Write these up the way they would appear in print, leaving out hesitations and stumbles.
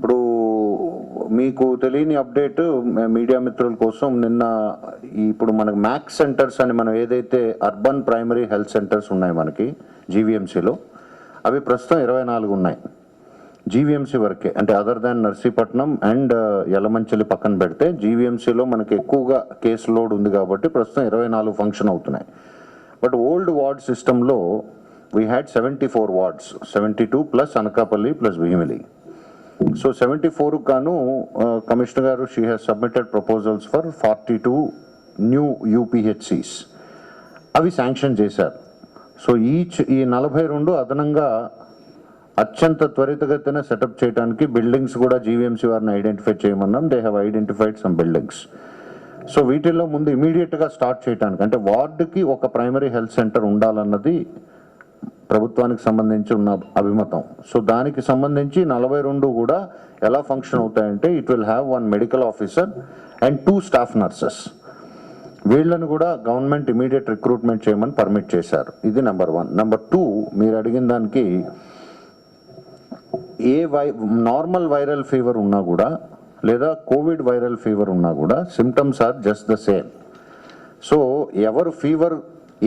ఇప్పుడు మీకు తెలియని అప్డేట్ మీడియా మిత్రుల కోసం నిన్న ఇప్పుడు మనకు మ్యాక్స్ సెంటర్స్ అని మనం ఏదైతే అర్బన్ ప్రైమరీ హెల్త్ సెంటర్స్ ఉన్నాయి మనకి జీవీఎంసీలో అవి ప్రస్తుతం 24 ఉన్నాయి. జీవీఎంసీ వరకే, అంటే other than Narsipatnam and Yelamanchili పక్కన పెడితే జీవీఎంసీలో మనకి ఎక్కువగా కేసు లోడ్ ఉంది కాబట్టి ప్రస్తుతం 24 ఫంక్షన్ అవుతున్నాయి. బట్ ఓల్డ్ వార్డ్ సిస్టంలో we had 74 wards, 72 plus Anakapalli plus Bheemili. So 74 గాను కమిషనర్ గారు she has submitted proposals for 42 new UPHCs, అవి శాంక్షన్ చేశారు. సో ఈ 42 అదనంగా అత్యంత త్వరితగతిన సెటప్ చేయడానికి బిల్డింగ్స్ కూడా జీవీఎంసీ వారిని ఐడెంటిఫై చేయమన్నాం. They have identified some buildings. So వీటిల్లో ముందు ఇమీడియట్గా స్టార్ట్ చేయడానికి, అంటే వార్డుకి ఒక ప్రైమరీ హెల్త్ సెంటర్ ఉండాలన్నది ప్రభుత్వానికి సంబంధించి ఉన్న అభిమతం. సో దానికి సంబంధించి 42 కూడా ఎలా ఫంక్షన్ అవుతాయంటే it will have 1 medical officer and 2 staff nurses. వీళ్ళని కూడా గవర్నమెంట్ ఇమీడియట్ రిక్రూట్మెంట్ చేయమని పర్మిట్ చేశారు. ఇది నెంబర్ 1. నెంబర్ 2, మీరు అడిగిన దానికి నార్మల్ వైరల్ ఫీవర్ ఉన్నా కూడా లేదా కోవిడ్ వైరల్ ఫీవర్ ఉన్నా కూడా symptoms are just the same. So ఎవరు ఫీవర్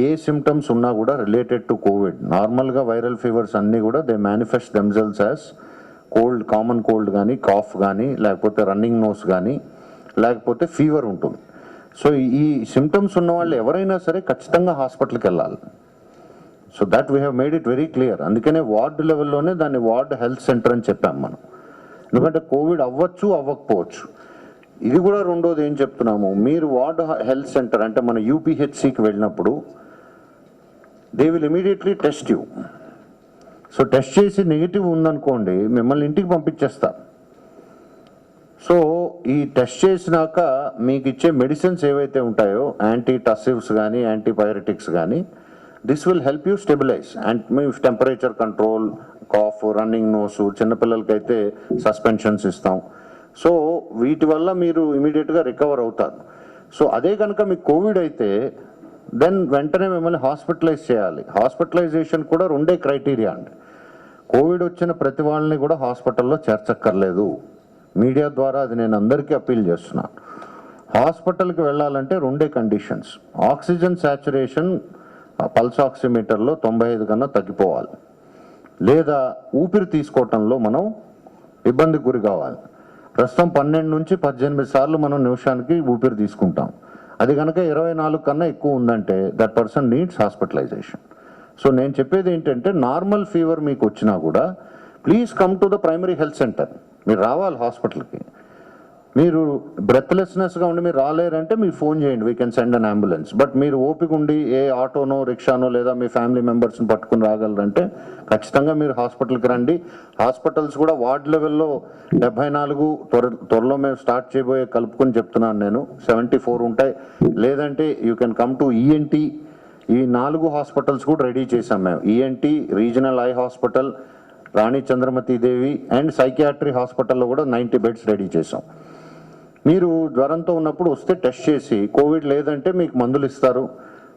ఏ సిమ్టమ్స్ ఉన్నా కూడా రిలేటెడ్ టు కోవిడ్, నార్మల్గా వైరల్ ఫీవర్స్ అన్నీ కూడా they manifest themselves as cold, common cold కానీ, కాఫ్ కానీ, లేకపోతే రన్నింగ్ నోస్ కానీ, లేకపోతే ఫీవర్ ఉంటుంది. సో ఈ సిమ్టమ్స్ ఉన్న వాళ్ళు ఎవరైనా సరే ఖచ్చితంగా హాస్పిటల్కి వెళ్ళాలి. So that we have made it very clear. అందుకనే వార్డు లెవెల్లోనే దాన్ని వార్డ్ హెల్త్ సెంటర్ అని చెప్పాం మనం. ఎందుకంటే కోవిడ్ అవ్వచ్చు, అవ్వకపోవచ్చు. ఇది కూడా రెండోది ఏం చెప్తున్నాము, మీరు వార్డ్ హెల్త్ సెంటర్ అంటే మన యూపీహెచ్సికి వెళ్ళినప్పుడు they will immediately test you. So test చేసి నెగిటివ్ ఉందనుకోండి మిమ్మల్ని ఇంటికి పంపించేస్తారు. సో ఈ టెస్ట్ చేసినాక మీకు ఇచ్చే మెడిసిన్స్ ఏవైతే ఉంటాయో యాంటీ టసివ్స్ కానీ, యాంటీపైరటిక్స్ కానీ, this will help you stabilize and మీ temperature control, cough, running nose, చిన్నపిల్లలకైతే సస్పెన్షన్స్ ఇస్తాం. సో వీటి వల్ల మీరు ఇమీడియట్గా రికవర్ అవుతారు. సో అదే కనుక మీకు కోవిడ్ అయితే దెన్ వెంటనే మిమ్మల్ని హాస్పిటలైజ్ చేయాలి. హాస్పిటలైజేషన్ కూడా 2 క్రైటీరియా అండి. కోవిడ్ వచ్చిన ప్రతి వాళ్ళని కూడా హాస్పిటల్లో చేర్చక్కర్లేదు. మీడియా ద్వారా అది నేను అందరికీ అప్పీల్ చేస్తున్నాను. హాస్పిటల్కి వెళ్ళాలంటే 2 కండిషన్స్. ఆక్సిజన్ సాచురేషన్ పల్స్ ఆక్సిమీటర్లో 95 కన్నా తగ్గిపోవాలి, లేదా ఊపిరి తీసుకోవటంలో మనం ఇబ్బందికి గురి కావాలి. ప్రస్తుతం 12 నుంచి 18 సార్లు మనం నిమిషానికి ఊపిరి తీసుకుంటాం. అది కనుక 24 కన్నా ఎక్కువ ఉందంటే that person needs hospitalisation. So నేను చెప్పేది ఏంటంటే నార్మల్ ఫీవర్ మీకు వచ్చినా కూడా please come to the primary health centre. మీరు రావాలి హాస్పిటల్కి. మీరు బ్రెత్లెస్నెస్గా ఉండి మీరు రాలేరంటే మీరు ఫోన్ చేయండి, we can send an ambulance. But మీరు ఓపిక ఉండి ఏ ఆటోనో, రిక్షానో లేదా మీ ఫ్యామిలీ మెంబర్స్ని పట్టుకుని రాగలరంటే ఖచ్చితంగా మీరు హాస్పిటల్కి రండి. హాస్పిటల్స్ కూడా వార్డ్ లెవెల్లో 74 త్వరలో మేము స్టార్ట్ చేయబోయే కలుపుకొని చెప్తున్నాను నేను, 74 ఉంటాయి. లేదంటే you can come to ENT. ఈ 4 హాస్పిటల్స్ కూడా రెడీ చేసాం మేము. ENT, regional eye hospital, Rani Chandramathidevi and psychiatry హాస్పిటల్లో కూడా 90 బెడ్స్ రెడీ చేసాం. మీరు జ్వరంతో ఉన్నప్పుడు వస్తే టెస్ట్ చేసి కోవిడ్ లేదంటే మీకు మందులు ఇస్తారు.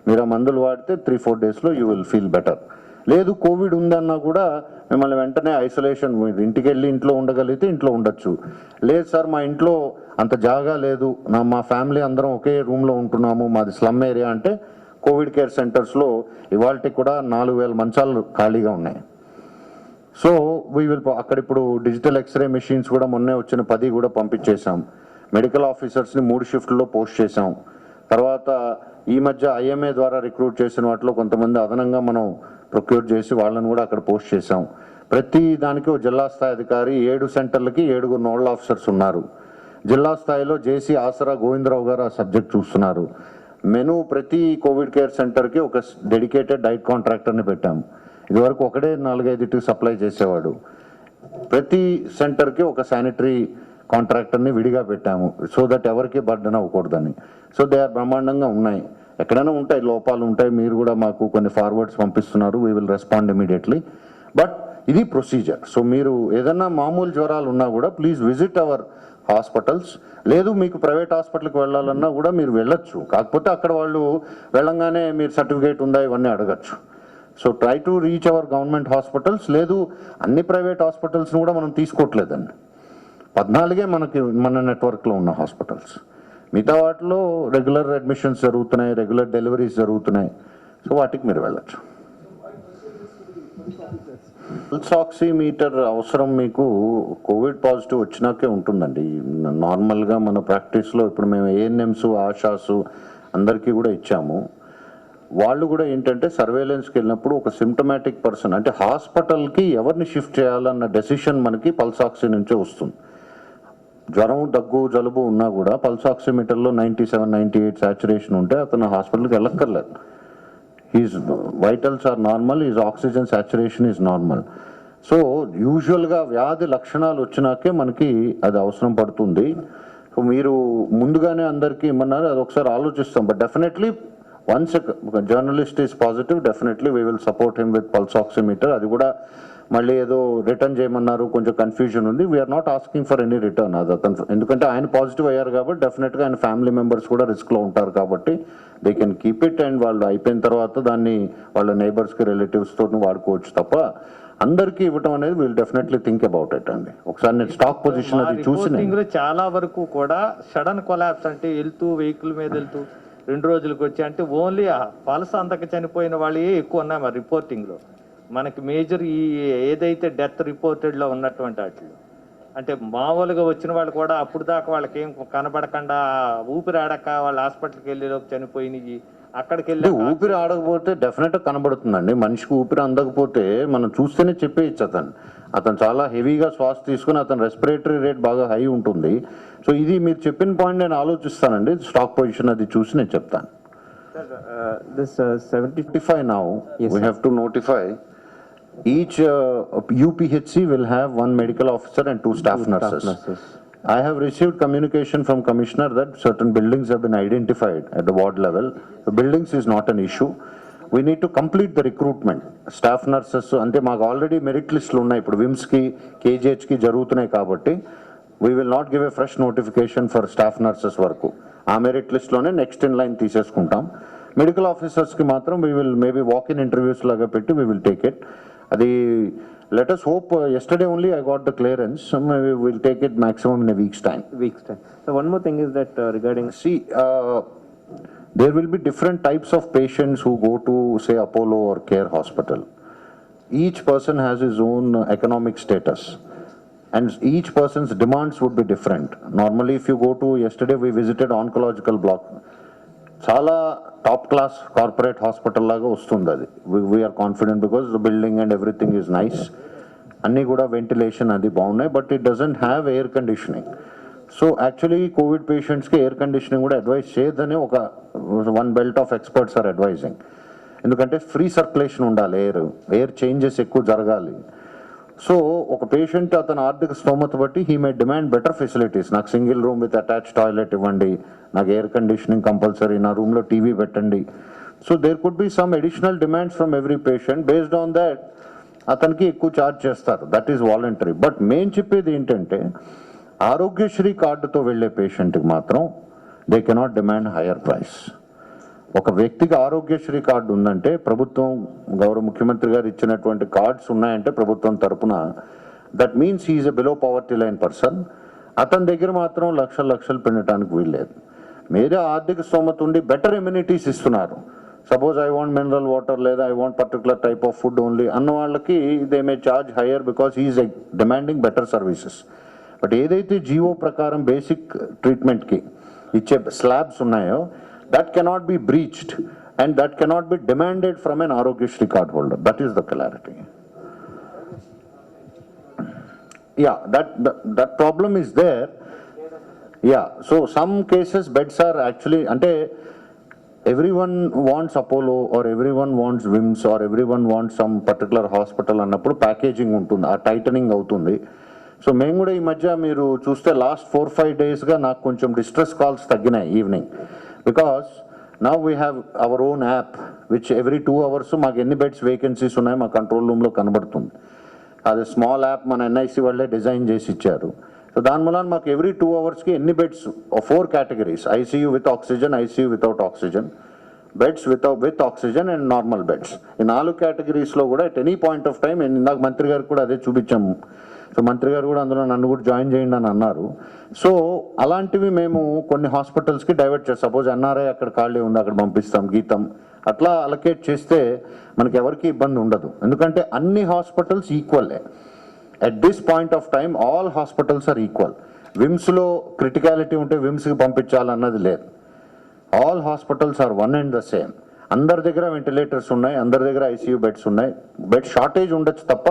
మీరు ఆ మందులు వాడితే 3-4 డేస్లో యూ విల్ ఫీల్ బెటర్. లేదు కోవిడ్ ఉందన్నా కూడా మిమ్మల్ని వెంటనే ఐసోలేషన్, మీరు ఇంటికి వెళ్ళి ఇంట్లో ఉండగలిగితే ఇంట్లో ఉండొచ్చు. లేదు సార్ మా ఇంట్లో అంత జాగా లేదు, మా ఫ్యామిలీ అందరం ఒకే రూమ్లో ఉంటున్నాము, మాది స్లమ్ ఏరియా అంటే కోవిడ్ కేర్ సెంటర్స్లో ఇవాళకి కూడా 4000 మంచాలు ఖాళీగా ఉన్నాయి. సో వీ విల్ అక్కడ ఇప్పుడు డిజిటల్ ఎక్స్రే మెషిన్స్ కూడా మొన్నే వచ్చిన 10 కూడా పంపించేసాం. మెడికల్ ఆఫీసర్స్ని 3 షిఫ్ట్లో పోస్ట్ చేసాం. తర్వాత ఈ మధ్య ఐఎంఏ ద్వారా రిక్రూట్ చేసిన వాటిలో కొంతమంది అదనంగా మనం ప్రొక్యూర్ చేసి వాళ్ళని కూడా అక్కడ పోస్ట్ చేసాం. ప్రతి దానికి ఒక జిల్లా స్థాయి అధికారి, 7 సెంటర్లకి 7 నోడల్ ఆఫీసర్స్ ఉన్నారు. జిల్లా స్థాయిలో జేసీ ఆసరా గోవిందరావు గారు ఆ సబ్జెక్ట్ చూస్తున్నారు. మెను ప్రతి కోవిడ్ కేర్ సెంటర్కి ఒక డెడికేటెడ్ డైట్ కాంట్రాక్టర్ని పెట్టాము. ఇదివరకు ఒకడే 4-5 సప్లై చేసేవాడు. ప్రతి సెంటర్కి ఒక శానిటరీ కాంట్రాక్టర్ని విడిగా పెట్టాము, సో దట్ ఎవరికి బర్డెన్ అవ్వకూడదని. సో దే ఆర్ బ్రహ్మాండంగా ఉన్నాయి. ఎక్కడైనా ఉంటాయి, లోపాలు ఉంటాయి. మీరు కూడా మాకు కొన్ని ఫార్వర్డ్స్ పంపిస్తున్నారు, we will respond immediately. But ఇది ప్రొసీజర్. సో మీరు ఏదన్నా మామూలు జ్వరాలు ఉన్నా కూడా ప్లీజ్ విజిట్ అవర్ హాస్పిటల్స్. లేదు మీకు ప్రైవేట్ హాస్పిటల్కి వెళ్ళాలన్నా కూడా మీరు వెళ్ళొచ్చు. కాకపోతే అక్కడ వాళ్ళు వెళ్ళంగానే మీరు సర్టిఫికేట్ ఉందా ఇవన్నీ అడగచ్చు. So try to reach our government hospitals. లేదు అన్ని ప్రైవేట్ హాస్పిటల్స్ని కూడా మనం తీసుకోవట్లేదండి. 14 మనకి మన నెట్వర్క్లో ఉన్న హాస్పిటల్స్. మిగతా వాటిలో రెగ్యులర్ అడ్మిషన్స్ జరుగుతున్నాయి, రెగ్యులర్ డెలివరీస్ జరుగుతున్నాయి. సో వాటికి మీరు వెళ్ళచ్చు. పల్స్ ఆక్సిమీటర్ అవసరం మీకు కోవిడ్ పాజిటివ్ వచ్చినాకే ఉంటుందండి. నార్మల్గా మన ప్రాక్టీస్లో ఇప్పుడు మేము ఏఎన్ఎంస్, ఆశాస్ అందరికీ కూడా ఇచ్చాము. వాళ్ళు కూడా ఏంటంటే సర్వేలెన్స్కి వెళ్ళినప్పుడు ఒక సిమ్టమాటిక్ పర్సన్ అంటే హాస్పిటల్కి ఎవరిని షిఫ్ట్ చేయాలన్న డెసిషన్ మనకి పల్స్ ఆక్సి నుంచే వస్తుంది. జ్వరం, దగ్గు, జలుబు ఉన్నా కూడా పల్స్ ఆక్సిమీటర్లో 97, 98 సాచురేషన్ ఉంటే అతను హాస్పిటల్కి వెళ్ళక్కర్లేదు. His vitals are normal, his oxygen saturation is normal. So యూజువల్గా వ్యాధి లక్షణాలు వచ్చినాకే మనకి అది అవసరం పడుతుంది. సో మీరు ముందుగానే అందరికీ ఇమ్మన్నారు, అది ఒకసారి ఆలోచిస్తాం. But definitely once journalist is positive, definitely we will support him with pulse oximeter. అది కూడా మళ్ళీ ఏదో రిటర్న్ చేయమన్నారు, కొంచెం కన్ఫ్యూజన్ ఉంది. We are not asking for any return. అది అతను ఎందుకంటే ఆయన పాజిటివ్ అయ్యారు కాబట్టి డెఫినెట్గా ఆయన ఫ్యామిలీ మెంబర్స్ కూడా రిస్క్లో ఉంటారు కాబట్టి they can keep it. And వాళ్ళు అయిపోయిన తర్వాత దాన్ని వాళ్ళ నైబర్స్కి, రిలేటివ్స్తో వాడుకోవచ్చు తప్ప అందరికీ ఇవ్వటం అనేది we'll definitely think about it అండి. ఒకసారి నేను స్టాక్ పొజిషన్ అది చూసి చాలా వరకు కూడా సడన్ కొలాప్స్ అంటే వెహికల్ మీద వెళ్తూ 2 రోజులకు వచ్చి అంటే ఓన్లీ పల్స్ అందక చనిపోయిన వాళ్ళే ఎక్కువ ఉన్నాయి మరి రిపోర్టింగ్లో. మనకి మేజర్ ఈ ఏదైతే డెత్ రిపోర్టెడ్లో ఉన్నటువంటి వాటిలో అంటే మామూలుగా వచ్చిన వాళ్ళు కూడా అప్పుడు దాకా వాళ్ళకి ఏం కనబడకుండా ఊపిరి ఆడక వాళ్ళ హాస్పిటల్కి వెళ్ళేలోకి చనిపోయినవి. అక్కడికి వెళ్ళి ఊపిరి ఆడకపోతే డెఫినెట్గా కనబడుతుందండి. మనిషికి ఊపిరి అందకపోతే మనం చూస్తేనే చెప్పేయచ్చు. అతను చాలా హెవీగా శ్వాస తీసుకుని అతను రెస్పిరేటరీ రేట్ బాగా హై ఉంటుంది. సో ఇది మీరు చెప్పిన పాయింట్ నేను ఆలోచిస్తానండి. స్టాక్ పొజిషన్ అది చూసి నేను చెప్తాను. This 75 now, Yes, we sir. have to notify. Each UPHC will have 1 medical officer and 2 staff nurses. I have received communication from Commissioner that certain buildings have been identified at the ward level. The buildings is not an issue. We need to complete the recruitment. Staff nurses అంటే మాకు already merit లిస్టులు ఉన్నాయి. ఇప్పుడు విమ్స్కి, కేజీహెచ్కి జరుగుతున్నాయి కాబట్టి we will not give a fresh notification for staff nurses వరకు. ఆ merit లిస్ట్లోనే నెక్స్ట్ ఇన్ లైన్ తీసేసుకుంటాం. మెడికల్ ఆఫీసర్స్కి మాత్రం we will maybe walk in interviews లాగా పెట్టి we will take it. అది let us hope. Yesterday only I got the clearance, so maybe we'll take it maximum in a week's time. So one more thing is that regarding See, there will be different types of patients who go to say Apollo or Care Hospital. Each person has his own economic status and each person's demands would be different. Normally if you go to, yesterday we visited oncological block, చాలా top class corporate hospital లాగా వస్తుంది అది. We are confident because the building and everything is nice. అన్నీ కూడా ventilation అది బాగున్నాయి. But it doesn't have air conditioning. So actually Covid పేషెంట్స్కి air conditioning కూడా అడ్వైజ్ చేయదని ఒక 1 belt of experts are advising. ఎందుకంటే ఫ్రీ సర్క్యులేషన్ ఉండాలి, ఎయిర్ చేంజెస్ ఎక్కువ జరగాలి. సో ఒక పేషెంట్ అతను ఆర్థిక స్తోమత బట్టి he may demand better facilities. నాకు single room with attach toilet ఇవ్వండి, నాకు ఎయిర్ కండిషనింగ్ కంపల్సరీ, నా రూమ్లో టీవీ పెట్టండి. So there could be some additional demands from every patient. Based on that అతనికి ఎక్కువ ఛార్జ్ చేస్తారు. That is voluntary. బట్ మేము చెప్పేది ఏంటంటే ఆరోగ్యశ్రీ కార్డుతో వెళ్ళే పేషెంట్కి మాత్రం they cannot demand higher price. ఒక వ్యక్తికి ఆరోగ్యశ్రీ కార్డు ఉందంటే ప్రభుత్వం, గౌరవ ముఖ్యమంత్రి గారు ఇచ్చినటువంటి కార్డ్స్ ఉన్నాయంటే ప్రభుత్వం తరపున, that means he's a below poverty line person. అతని దగ్గర మాత్రం లక్షలు పెట్టడానికి వీల్లేదు. మీరే ఆర్థిక స్తోమత ఉండి బెటర్ ఇమ్యూనిటీస్ ఇస్తున్నారు. Suppose I want mineral water లేదా I want particular type of food only అన్న వాళ్ళకి they may charge higher because he is demanding better services. But ఏదైతే జీవో ప్రకారం బేసిక్ ట్రీట్మెంట్కి ఇచ్చే స్లాబ్స్ ఉన్నాయో that cannot be breached and that cannot be demanded from an Arogyashri card holder. That is the clarity. Yeah, that problem is there. Yeah, so some cases beds are actually ante everyone wants Apollo or everyone wants Vims or everyone wants some particular hospital అన్నప్పుడు packaging ఉంటుంది, ఆ titling అవుతుంది. So మేము కూడా ఈ మధ్య మీరు చూస్తే లాస్ట్ 4-5 డేస్గా నాకు కొంచెం డిస్ట్రెస్ కాల్స్ తగ్గినాయి evening. Because now we have our own app which every 2 hours మాకు ఎన్ని బెడ్స్ వేకెన్సీస్ ఉన్నాయో మా కంట్రోల్ రూమ్లో కనబడుతుంది. అది స్మాల్ యాప్ మన ఎన్ఐసి వాళ్ళే డిజైన్ చేసి ఇచ్చారు. సో దాని మూలాన మాకు ఎవ్రీ 2 hours ఎన్ని beds, 4 categories, ICU with oxygen, ICU without oxygen, beds with oxygen and normal beds. ఈ 4 categoriesలో కూడా at any point of time, ఇందాక మంత్రి గారికి కూడా అదే చూపించాము, సో మంత్రి గారు కూడా అందులో నన్ను కూడా జాయిన్ చేయండి అని అన్నారు. సో అలాంటివి మేము కొన్ని హాస్పిటల్స్కి డైవర్ట్ చేస్తాం. సపోజ్ ఎన్ఆర్ఐ అక్కడ ఖాళీ ఉంది, అక్కడ పంపిస్తాం, గీతం అట్లా అలొకేట్ చేస్తే మనకి ఎవరికి ఇబ్బంది ఉండదు. ఎందుకంటే అన్ని హాస్పిటల్స్ ఈక్వల్లే. At this point of time all hospitals are equal. విమ్స్లో క్రిటికాలిటీ ఉంటే విమ్స్కి పంపించాలన్నది లేదు. All hospitals are one and the same. అందరి దగ్గర వెంటిలేటర్స్ ఉన్నాయి, అందరి దగ్గర ఐసీయూ బెడ్స్ ఉన్నాయి. బెడ్ షార్టేజ్ ఉండొచ్చు తప్ప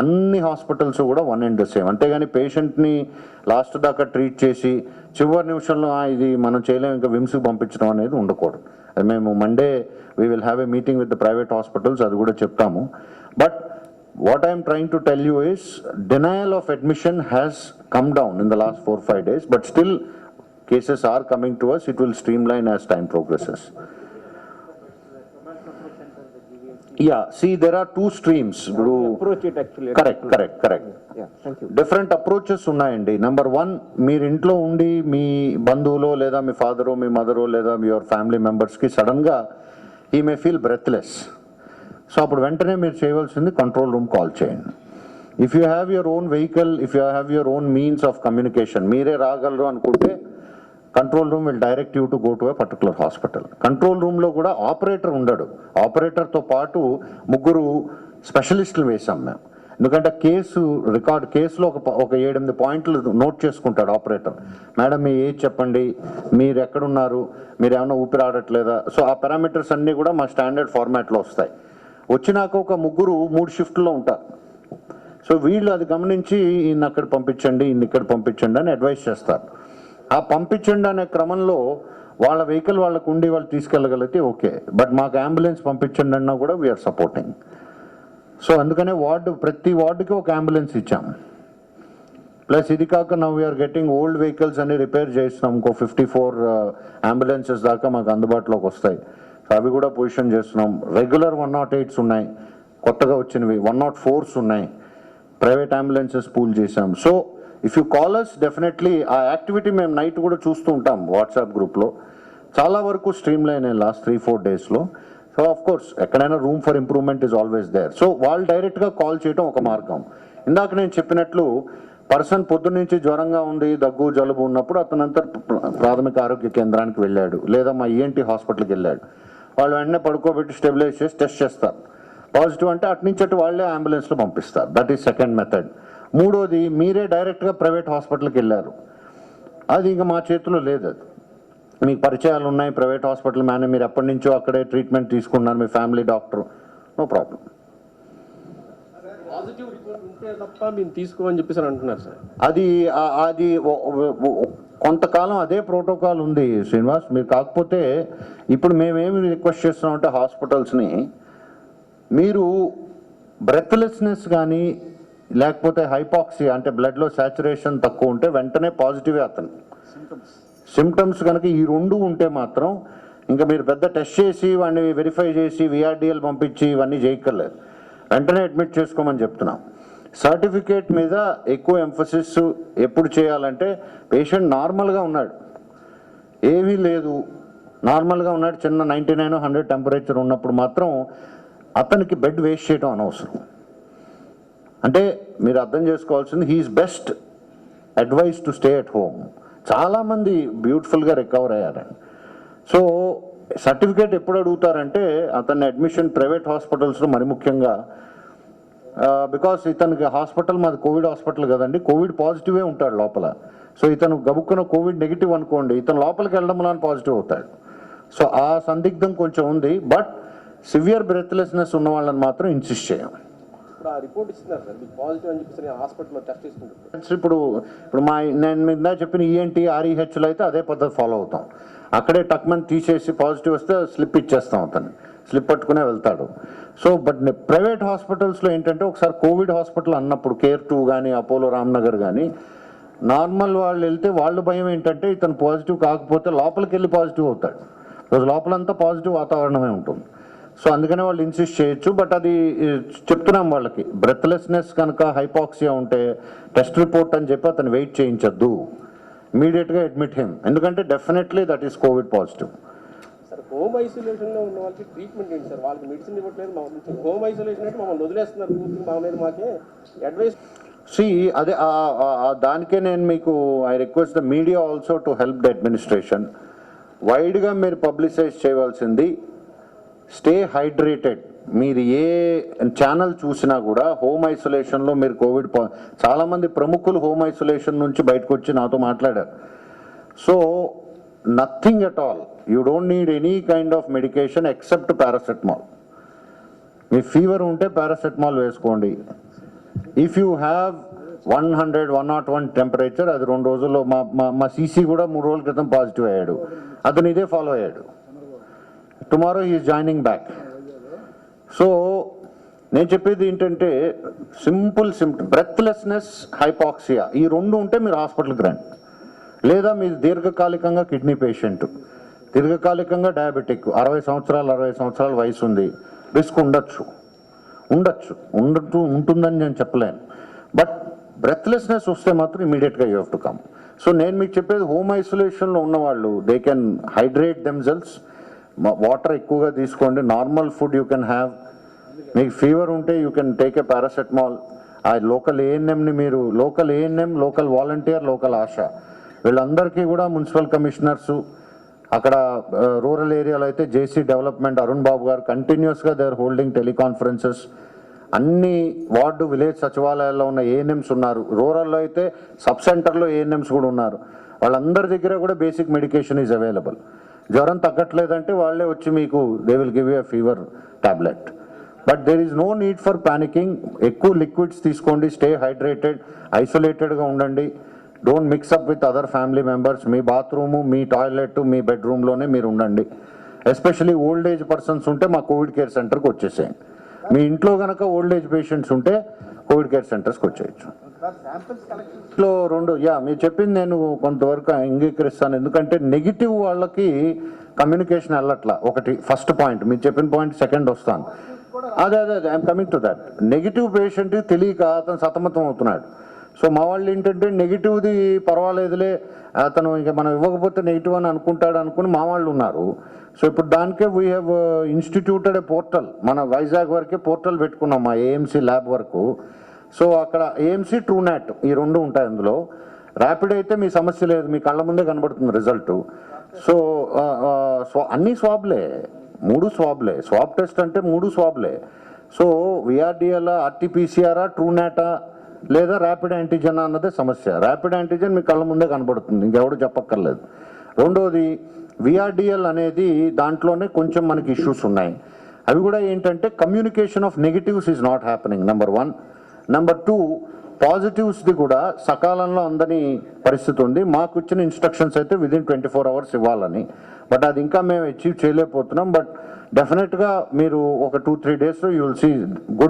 అన్ని హాస్పిటల్స్ కూడా వన్ అండ్ ద సేమ్. అంతేగాని పేషెంట్ని లాస్ట్ దాకా ట్రీట్ చేసి చివరి నిమిషంలో ఇది మనం చేయలేము ఇంకా విమ్స్కి పంపించడం అనేది ఉండకూడదు. అది మేము Monday we will have a meeting with the private hospitals, అది కూడా చెప్తాము. But what I am trying to tell you is denial of admission has come down in the last 4-5 days, but still cases are coming to us. It will streamline as time progresses. Yeah, see, there are two streams. Approach it actually. Correct. Yeah, thank you. Different approaches ఉన్నాయండి. Number 1, మీరు ఇంట్లో ఉండి మీ బంధువులో లేదా మీ ఫాదరో మీ మదరో లేదా your family మెంబర్స్కి సడన్గా ఈ may feel breathless. So అప్పుడు వెంటనే మీరు చేయవలసింది కంట్రోల్ రూమ్ కాల్ చేయండి. If you have your own vehicle, if you have your own means of communication, మీరే రాగలరు అనుకుంటే control room will direct you to go to a particular hospital. Control రూమ్లో కూడా operator ఉండడు. ఆపరేటర్తో పాటు 3 స్పెషలిస్టులు వేసాం మేము. ఎందుకంటే కేసులో ఒక 7-8 పాయింట్లు నోట్ చేసుకుంటాడు ఆపరేటర్. మేడం మీ ఏజ్ చెప్పండి, మీరు ఎక్కడున్నారు, మీరు ఏమైనా ఊపిరి ఆడట్లేదా. సో ఆ పారామీటర్స్ అన్నీ కూడా మా స్టాండర్డ్ ఫార్మాట్లో వస్తాయి. వచ్చినాక ఒక 3 షిఫ్ట్లో ఉంటారు. సో వీళ్ళు అది గమనించి ఈయన అక్కడ పంపించండి, ఈయన ఇక్కడ పంపించండి అని అడ్వైస్ చేస్తారు. ఆ పంపించండి అనే క్రమంలో వాళ్ళ వెహికల్ వాళ్ళకు ఉండి వాళ్ళు తీసుకెళ్ళగలిగితే ఓకే, బట్ మాకు అంబులెన్స్ పంపించండి అన్నా కూడా వీఆర్ సపోర్టింగ్. సో అందుకనే ప్రతి వార్డుకి ఒక అంబులెన్స్ ఇచ్చాం. ప్లస్ ఇది కాక now we are getting old vehicles అన్ని రిపేర్ చేస్తున్నాం. ఇంకో 54 అంబులెన్సెస్ దాకా మాకు అందుబాటులోకి వస్తాయి. సో అవి కూడా పొజిషన్ చేస్తున్నాం. రెగ్యులర్ 108s ఉన్నాయి, కొత్తగా వచ్చినవి 104s ఉన్నాయి. ప్రైవేట్ అంబులెన్సెస్ పూల్ చేసాం. So if you call us definitely ఆ యాక్టివిటీ మేము నైట్ కూడా చూస్తూ ఉంటాం వాట్సాప్ గ్రూప్లో. చాలా వరకు స్ట్రీమ్ లైన్ అయ్యాయి లాస్ట్ 3-4 డేస్లో. సో ఆఫ్ కోర్స్ ఎక్కడైనా room for improvement is always there. So వాళ్ళు డైరెక్ట్గా కాల్ చేయడం ఒక మార్గం. ఇందాక నేను చెప్పినట్లు పర్సన్ పొద్దున్నుంచి జ్వరంగా ఉంది, దగ్గు జలుబు ఉన్నప్పుడు అతనంతా ప్రాథమిక ఆరోగ్య కేంద్రానికి వెళ్ళాడు లేదా మా ఈఎన్టీ హాస్పిటల్కి వెళ్ళాడు. వాళ్ళు వెంటనే పడుకోబెట్టి స్టెబిలైజ్ చేసి టెస్ట్ చేస్తారు. పాజిటివ్ అంటే అటు వాళ్ళే అంబులెన్స్లో పంపిస్తారు. That is second method. 3వది మీరే డైరెక్ట్గా ప్రైవేట్ హాస్పిటల్కి వెళ్ళారు. అది ఇంకా మా చేతిలో లేదు. అది మీకు పరిచయాలు ఉన్నాయి ప్రైవేట్ హాస్పిటల్ మీరు ఎప్పటి నుంచో అక్కడే ట్రీట్మెంట్ తీసుకున్నారు, మీ family doctor, no problem. Positive report ఉంటే తప్ప మేము తీసుకోమని చెప్పేసి అంటున్నారు సార్. అది కొంతకాలం అదే ప్రోటోకాల్ ఉంది శ్రీనివాస్. మీరు కాకపోతే ఇప్పుడు మేమేమి రిక్వెస్ట్ చేస్తున్నామంటే హాస్పిటల్స్ని, మీరు బ్రెత్లెస్నెస్ కానీ లేకపోతే హైపాక్సియా అంటే బ్లడ్లో సాచురేషన్ తక్కువ ఉంటే వెంటనే పాజిటివే అతను సిమ్టమ్స్ కనుక ఈ 2 ఉంటే మాత్రం ఇంకా మీరు పెద్ద టెస్ట్ చేసి వాడిని వెరిఫై చేసి విఆర్డిఎల్ పంపించి ఇవన్నీ చేయక్కర్లేదు. వెంటనే అడ్మిట్ చేసుకోమని చెప్తున్నాం. సర్టిఫికేట్ మీద ఎక్కువ ఎంఫసిస్ ఎప్పుడు చేయాలంటే పేషెంట్ నార్మల్గా ఉన్నాడు, ఏమీ లేదు, నార్మల్గా ఉన్నాడు, చిన్న 99-100 టెంపరేచర్ ఉన్నప్పుడు మాత్రం అతనికి బెడ్ వేస్ట్ చేయడం అనవసరం. అంటే మీరు అర్థం చేసుకోవాల్సింది he's best advice to stay at home. చాలామంది బ్యూటిఫుల్గా రికవర్ అయ్యారండి. సో సర్టిఫికేట్ ఎప్పుడు అడుగుతారంటే అతన్ని అడ్మిషన్ ప్రైవేట్ హాస్పిటల్స్లో మరి ముఖ్యంగా బికాస్ ఇతనికి హాస్పిటల్ మాది కోవిడ్ హాస్పిటల్ కదండి, కోవిడ్ పాజిటివే ఉంటాడు లోపల. సో ఇతను గబుక్కున కోవిడ్ నెగిటివ్ అనుకోండి, ఇతను లోపలికి వెళ్ళడంలో పాజిటివ్ అవుతాడు. సో ఆ సందిగ్ధం కొంచెం ఉంది. బట్ సివియర్ బ్రెత్లెస్నెస్ ఉన్న వాళ్ళని మాత్రం ఇన్సిస్ట్ చేయం. ఇప్పుడు ఆ రిపోర్ట్ ఇస్తున్నారు సార్, మీకు పాజిటివ్ అని చెప్పేసి హాస్పిటల్లో టెస్ట్ చేసుకుంటారు. ఇప్పుడు నేను మీద చెప్పిన ఈఎన్టీ ఆర్ఈహెచ్లో అయితే అదే పద్ధతి ఫాలో అవుతాం. అక్కడే టక్మన్ తీసేసి పాజిటివ్ వస్తే స్లిప్ ఇచ్చేస్తాం, అతన్ని స్లిప్ పట్టుకునే వెళ్తాడు. సో బట్ ప్రైవేట్ హాస్పిటల్స్లో ఏంటంటే ఒకసారి కోవిడ్ హాస్పిటల్ అన్నప్పుడు కేర్ 2 కానీ అపోలో రామ్నగర్ కానీ నార్మల్ వాళ్ళు వెళ్తే వాళ్ళు భయం ఏంటంటే ఇతను పాజిటివ్ కాకపోతే లోపలికి వెళ్ళి పాజిటివ్ అవుతాడు. రోజు లోపలంతా పాజిటివ్ వాతావరణమే ఉంటుంది. సో అందుకనే వాళ్ళు ఇన్సిస్ట్ చేయొచ్చు. బట్ అది చెప్తున్నాం వాళ్ళకి, బ్రెత్లెస్నెస్ కనుక హైపాక్సియా ఉంటే టెస్ట్ రిపోర్ట్ అని చెప్పి అతను వెయిట్ చేయించద్దు, ఇమీడియట్గా అడ్మిట్ హిమ్, ఎందుకంటే definitely that is covid positive. Sir home ఐసోలేషన్లో ఉన్న వాళ్ళకి ట్రీట్మెంట్ ఏంటి సార్? వాళ్ళకి మెడిసిన్ ఇవ్వట్లేదు, మా నుంచి హోమ్ ఐసోలేషన్ అంటే మమ్మల్ని వదిలేస్తున్నారు, మా మీద మాకే అడ్వైస్. అదే దానికే నేను మీకు I request the media also to help the administration. వైడ్గా మీరు పబ్లిసైజ్ చేయవలసింది స్టే హైడ్రేటెడ్. మీరు ఏ ఛానల్ చూసినా కూడా హోమ్ ఐసోలేషన్లో మీరు చాలామంది ప్రముఖులు హోమ్ ఐసోలేషన్ నుంచి బయటకు వచ్చి నాతో మాట్లాడారు. So nothing at all, you don't need any kind of medication except paracetamol. Me fever ఉంటే పారాసెటమాల్ వేసుకోండి. ఇఫ్ యూ హ్యావ్ 101 టెంపరేచర్, అది 2 రోజుల్లో మా సీసీ కూడా 3 రోజుల క్రితం పాజిటివ్ అయ్యాడు. అతను ఇదే ఫాలో అయ్యాడు. Tomorrow is joining back. So నేను చెప్పేది ఏంటంటే సింపుల్ బ్రెత్లెస్నెస్, హైపాక్సియా, ఈ 2 ఉంటే మీరు హాస్పిటల్కి రండి. లేదా మీరు దీర్ఘకాలికంగా కిడ్నీ పేషెంట్, దీర్ఘకాలికంగా డయాబెటిక్, 60 సంవత్సరాల వయసు ఉంది, రిస్క్ ఉండొచ్చు ఉంటుందని నేను చెప్పలేను. బట్ బ్రెత్లెస్నెస్ వస్తే మాత్రం ఇమీడియట్గా you have to come. So నేను మీకు చెప్పేది హోమ్ ఐసోలేషన్లో ఉన్నవాళ్ళు they can hydrate themselves, water ఎక్కువగా తీసుకోండి, normal food you can have. మీకు ఫీవర్ ఉంటే you can take a paracetamol. ఆ లోకల్ ఏఎన్ఎంని మీరు లోకల్ వాలంటీర్, లోకల్ ఆశా, వీళ్ళందరికీ కూడా మున్సిపల్ కమిషనర్సు, అక్కడ రూరల్ ఏరియాలో అయితే జేసీ డెవలప్మెంట్ అరుణ్ బాబు గారు కంటిన్యూస్గా దే ఆర్ హోల్డింగ్ టెలికాన్ఫరెన్సెస్. అన్ని వార్డు విలేజ్ సచివాలయాల్లో ఉన్న ఏఎన్ఎంస్ ఉన్నారు. రూరల్లో అయితే సబ్ సెంటర్లో ఏఎన్ఎంస్ కూడా ఉన్నారు. వాళ్ళందరి దగ్గర కూడా బేసిక్ మెడికేషన్ ఈజ్ అవైలబుల్. జ్వరం తగ్గట్లేదంటే వాళ్ళే వచ్చి మీకు they will give you fever tablet. But there is no need for panicking. ఎక్కువ లిక్విడ్స్ తీసుకోండి, స్టే హైడ్రేటెడ్, ఐసోలేటెడ్గా ఉండండి. Don't mix up with other family members. మీ బాత్రూము, మీ టాయిలెట్, మీ బెడ్రూమ్లోనే మీరు ఉండండి. ఎస్పెషలీ ఓల్డ్ ఏజ్ పర్సన్స్ ఉంటే మా కోవిడ్ కేర్ సెంటర్కి వచ్చేసేయండి. మీ ఇంట్లో కనుక ఓల్డ్ ఏజ్ పేషెంట్స్ ఉంటే కోవిడ్ కేర్ సెంటర్స్కి వచ్చేయచ్చు. లో 2 మీరు చెప్పింది నేను కొంతవరకు అంగీకరిస్తాను. ఎందుకంటే నెగిటివ్ వాళ్ళకి కమ్యూనికేషన్ వెళ్ళట్లా. ఒకటి ఫస్ట్ పాయింట్, మీరు చెప్పిన పాయింట్ సెకండ్ వస్తాను. అదే I'm coming to that. Negative patient తెలియక అతను సతమతం అవుతున్నాడు. సో మా వాళ్ళు ఏంటంటే నెగిటివ్ది పర్వాలేదులే, అతను ఇంకా మనం ఇవ్వకపోతే నెగిటివ్ అని అనుకుని మా వాళ్ళు ఉన్నారు. సో ఇప్పుడు దానికే వీ హ్యావ్ ఇన్స్టిట్యూటెడ్ ఏ పోర్టల్. మన వైజాగ్ వరకే పోర్టల్ పెట్టుకున్నాం మా ఏఎంసీ ల్యాబ్ వరకు. సో అక్కడ ఏఎంసీ, ట్రూనాట్, ఈ 2 ఉంటాయి అందులో. ర్యాపిడ్ అయితే మీ సమస్య లేదు, మీ కళ్ళ ముందే కనబడుతుంది రిజల్ట్. సో అన్ని స్వాబ్లే, 3 స్వాబ్లే. స్వాబ్ టెస్ట్ అంటే 3 స్వాబ్లే. సో విఆర్డిఎల్, ఆర్టీపీసీఆర్, ట్రూనాటా లేదా ర్యాపిడ్ యాంటీజెన్ అన్నదే సమస్య. ర్యాపిడ్ యాంటీజెన్ మీ కళ్ళ ముందే కనబడుతుంది, ఇంకెవడు చెప్పక్కర్లేదు. రెండోది విఆర్డిఎల్ అనేది దాంట్లోనే కొంచెం మనకి ఇష్యూస్ ఉన్నాయి. అవి కూడా ఏంటంటే communication of negatives is not happening, number 1. Number 2, పాజిటివ్స్ది కూడా సకాలంలో అందని పరిస్థితి ఉంది. మాకు ఇచ్చిన ఇన్స్ట్రక్షన్స్ అయితే విదిన్ 24 hours ఇవ్వాలని. బట్ అది ఇంకా మేము అచీవ్ చేయలేకపోతున్నాం. బట్ డెఫినెట్గా మీరు ఒక 2-3 days you will see good